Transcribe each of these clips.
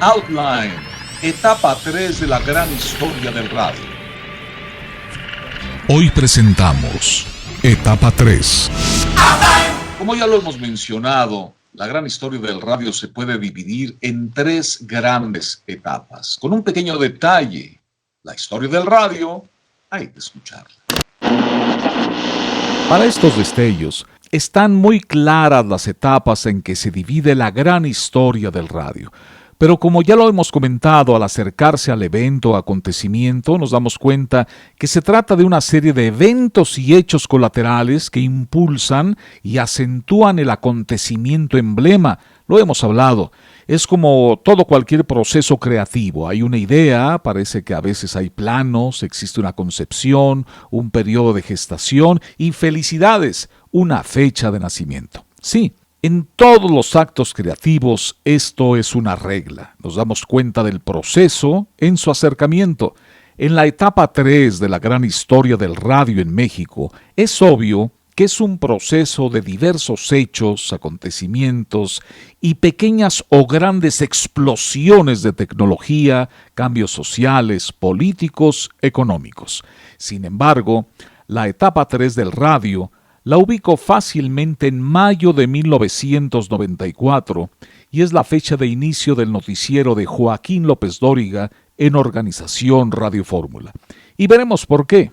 Outline, etapa 3 de la gran historia del radio. Hoy presentamos Etapa 3. Como ya lo hemos mencionado, la gran historia del radio se puede dividir en 3 grandes etapas. Con un pequeño detalle, la historia del radio hay que escucharla. Para estos destellos, están muy claras las etapas en que se divide la gran historia del radio. Pero como ya lo hemos comentado, al acercarse al evento o acontecimiento, nos damos cuenta que se trata de una serie de eventos y hechos colaterales que impulsan y acentúan el acontecimiento emblema. Lo hemos hablado. Es como todo cualquier proceso creativo. Hay una idea, parece que a veces hay planos, existe una concepción, un periodo de gestación y felicidades, una fecha de nacimiento. Sí. En todos los actos creativos esto es una regla. Nos damos cuenta del proceso en su acercamiento. En la etapa 3 de la gran historia del radio en México, es obvio que es un proceso de diversos hechos, acontecimientos y pequeñas o grandes explosiones de tecnología, cambios sociales, políticos, económicos. Sin embargo, la etapa 3 del radio la ubico fácilmente en mayo de 1994 y es la fecha de inicio del noticiero de Joaquín López Dóriga en Organización Radio Fórmula. Y veremos por qué.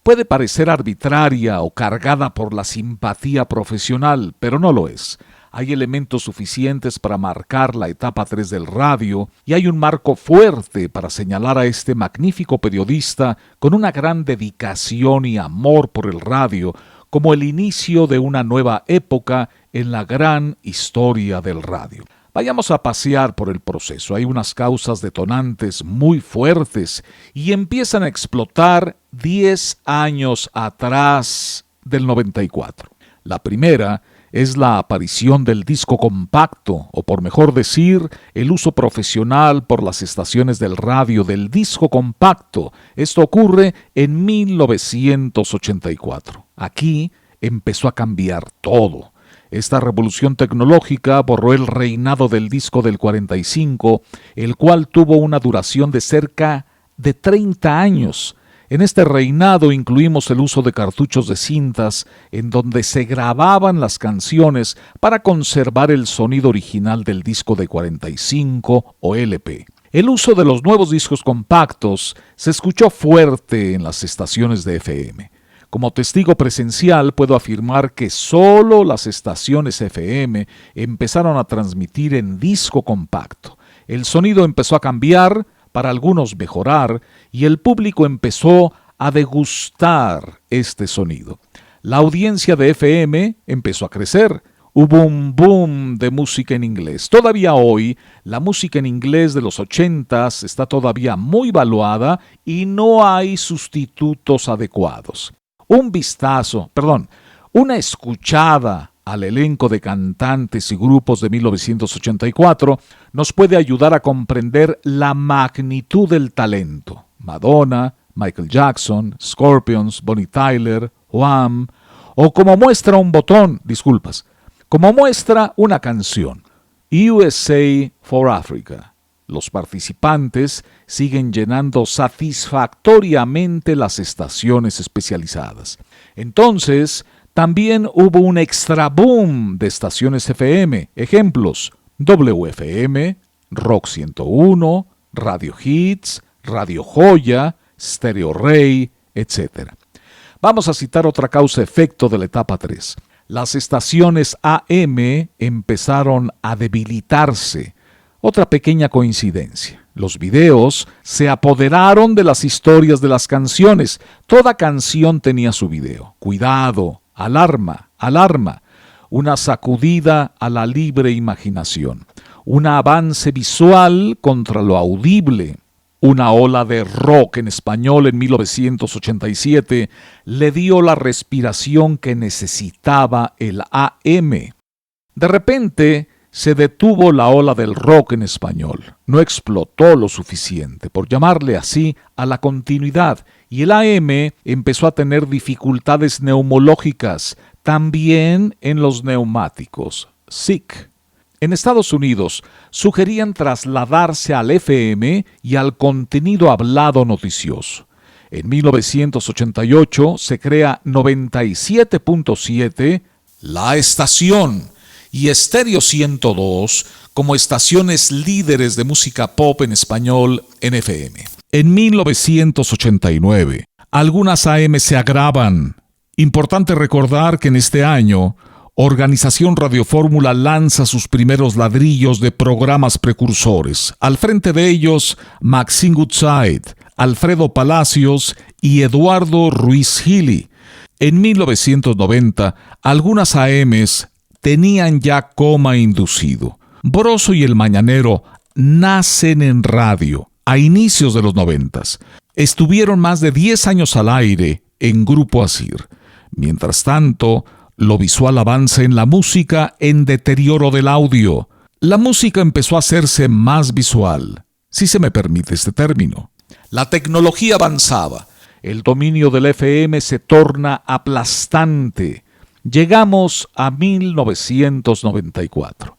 Puede parecer arbitraria o cargada por la simpatía profesional, pero no lo es. Hay elementos suficientes para marcar la etapa 3 del radio y hay un marco fuerte para señalar a este magnífico periodista con una gran dedicación y amor por el radio, como el inicio de una nueva época en la gran historia del radio. Vayamos a pasear por el proceso. Hay unas causas detonantes muy fuertes y empiezan a explotar 10 años atrás del 94. La primera es la aparición del disco compacto, o por mejor decir, el uso profesional por las estaciones del radio del disco compacto. Esto ocurre en 1984. Aquí empezó a cambiar todo. Esta revolución tecnológica borró el reinado del disco del 45, el cual tuvo una duración de cerca de 30 años. En este reinado incluimos el uso de cartuchos de cintas en donde se grababan las canciones para conservar el sonido original del disco de 45 o LP. El uso de los nuevos discos compactos se escuchó fuerte en las estaciones de FM. Como testigo presencial puedo afirmar que solo las estaciones FM empezaron a transmitir en disco compacto. El sonido empezó a cambiar, para algunos mejorar, y el público empezó a degustar este sonido. La audiencia de FM empezó a crecer. Hubo un boom de música en inglés. Todavía hoy, la música en inglés de los 80s está todavía muy valuada y no hay sustitutos adecuados. Una escuchada al elenco de cantantes y grupos de 1984 nos puede ayudar a comprender la magnitud del talento. Madonna, Michael Jackson, Scorpions, Bonnie Tyler, Wham, o como muestra una canción, USA for Africa. Los participantes siguen llenando satisfactoriamente las estaciones especializadas. Entonces, también hubo un extra boom de estaciones FM. Ejemplos: WFM, Rock 101, Radio Hits, Radio Joya, Stereo Rey, etc. Vamos a citar otra causa-efecto de la etapa 3. Las estaciones AM empezaron a debilitarse. Otra pequeña coincidencia. Los videos se apoderaron de las historias de las canciones. Toda canción tenía su video. Cuidado, alarma, alarma. Una sacudida a la libre imaginación. Un avance visual contra lo audible. Una ola de rock en español en 1987 le dio la respiración que necesitaba el AM. De repente, se detuvo la ola del rock en español. No explotó lo suficiente, por llamarle así, a la continuidad, y el AM empezó a tener dificultades neumológicas, también en los neumáticos. SIC. En Estados Unidos sugerían trasladarse al FM y al contenido hablado noticioso. En 1988 se crea 97.7, La Estación, y Estéreo 102 como estaciones líderes de música pop en español en FM. En 1989, algunas AM se agravan. Importante recordar que en este año, Organización Radio Fórmula lanza sus primeros ladrillos de programas precursores. Al frente de ellos, Maxine Goodside, Alfredo Palacios y Eduardo Ruiz Gili. En 1990, algunas AMs tenían ya coma inducido. Broso y El Mañanero nacen en radio a inicios de los 90. Estuvieron más de 10 años al aire en Grupo Asir. Mientras tanto, lo visual avanza en la música en deterioro del audio. La música empezó a hacerse más visual, si se me permite este término. La tecnología avanzaba. El dominio del FM se torna aplastante. Llegamos a 1994.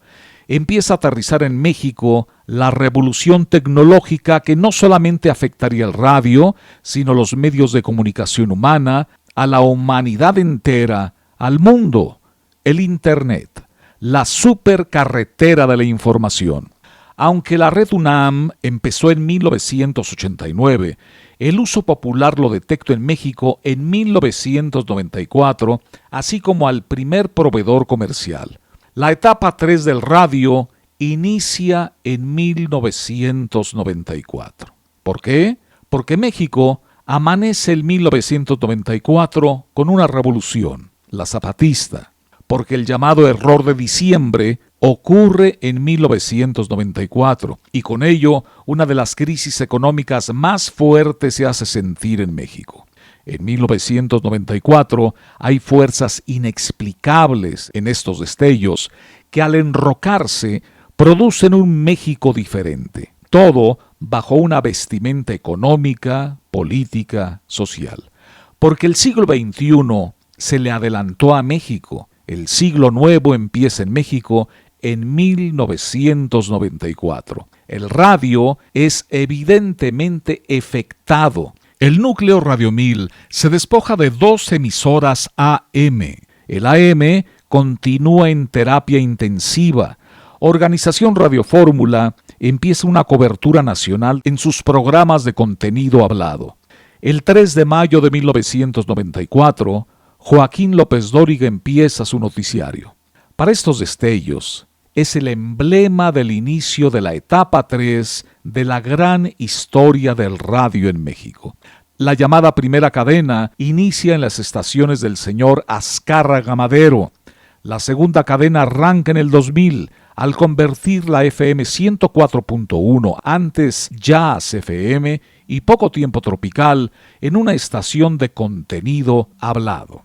Empieza a aterrizar en México la revolución tecnológica que no solamente afectaría el radio, sino los medios de comunicación humana, a la humanidad entera, al mundo, el Internet, la supercarretera de la información. Aunque la red UNAM empezó en 1989, el uso popular lo detectó en México en 1994, así como al primer proveedor comercial. La etapa 3 del radio inicia en 1994. ¿Por qué? Porque México amanece el 1994 con una revolución, la zapatista, porque el llamado error de diciembre ocurre en 1994 y con ello una de las crisis económicas más fuertes se hace sentir en México. En 1994 hay fuerzas inexplicables en estos destellos que al enrocarse producen un México diferente, todo bajo una vestimenta económica, política, social. Porque el siglo XXI se le adelantó a México. El siglo nuevo empieza en México en 1994. El radio es evidentemente efectado. El núcleo Radio 1000 se despoja de 2 emisoras AM. El AM continúa en terapia intensiva. Organización Radio Fórmula empieza una cobertura nacional en sus programas de contenido hablado. El 3 de mayo de 1994, Joaquín López Dóriga empieza su noticiario. Para estos destellos, es el emblema del inicio de la etapa 3 de la gran historia del radio en México. La llamada primera cadena inicia en las estaciones del señor Azcárraga Madero. La segunda cadena arranca en el 2000 al convertir la FM 104.1, antes Jazz FM y Poco Tiempo Tropical, en una estación de contenido hablado.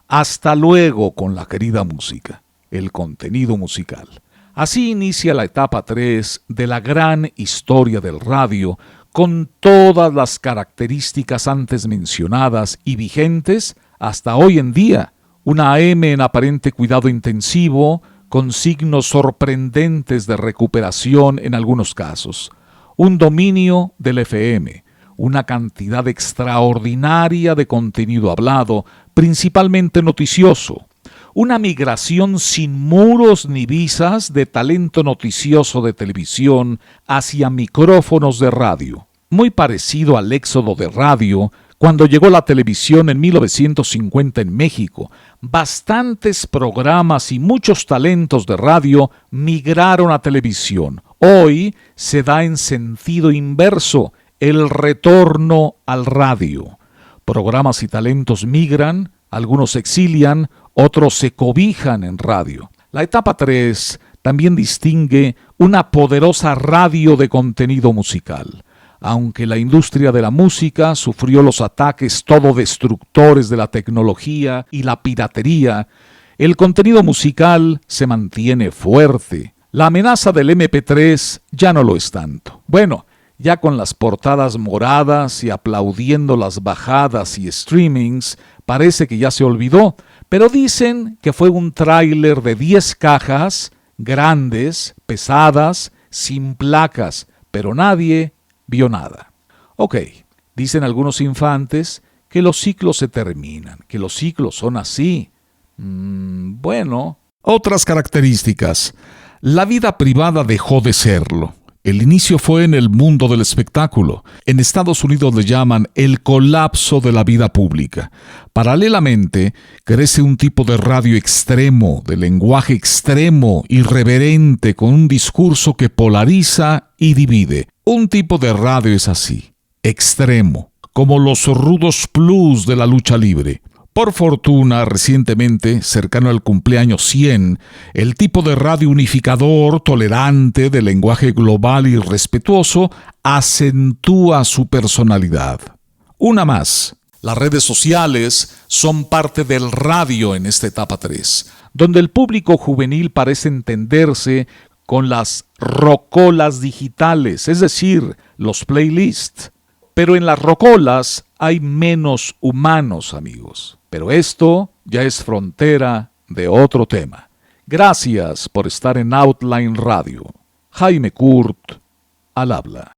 Hasta luego con la querida música, el contenido musical. Así inicia la etapa 3 de la gran historia del radio, con todas las características antes mencionadas y vigentes hasta hoy en día. Una AM en aparente cuidado intensivo, con signos sorprendentes de recuperación en algunos casos. Un dominio del FM, una cantidad extraordinaria de contenido hablado, principalmente noticioso. Una migración sin muros ni visas de talento noticioso de televisión hacia micrófonos de radio. Muy parecido al éxodo de radio cuando llegó la televisión en 1950 en México. Bastantes programas y muchos talentos de radio migraron a televisión. Hoy se da en sentido inverso el retorno al radio. Programas y talentos migran, algunos se exilian, otros se cobijan en radio. La etapa 3 también distingue una poderosa radio de contenido musical. Aunque la industria de la música sufrió los ataques todo destructores de la tecnología y la piratería, el contenido musical se mantiene fuerte. La amenaza del MP3 ya no lo es tanto. Bueno, ya con las portadas moradas y aplaudiendo las bajadas y streamings, parece que ya se olvidó, pero dicen que fue un tráiler de 10 cajas grandes, pesadas, sin placas, pero nadie vio nada. Ok, dicen algunos infantes que los ciclos se terminan, que los ciclos son así. Bueno. Otras características. La vida privada dejó de serlo. El inicio fue en el mundo del espectáculo. En Estados Unidos le llaman el colapso de la vida pública. Paralelamente, crece un tipo de radio extremo, de lenguaje extremo, irreverente, con un discurso que polariza y divide. Un tipo de radio es así, extremo, como los rudos plus de la lucha libre. Por fortuna, recientemente, cercano al cumpleaños 100, el tipo de radio unificador, tolerante, de lenguaje global y respetuoso, acentúa su personalidad. Una más. Las redes sociales son parte del radio en esta etapa 3, donde el público juvenil parece entenderse con las rocolas digitales, es decir, los playlists. Pero en las rocolas hay menos humanos, amigos. Pero esto ya es frontera de otro tema. Gracias por estar en Outline Radio. Jaime Kurt, al habla.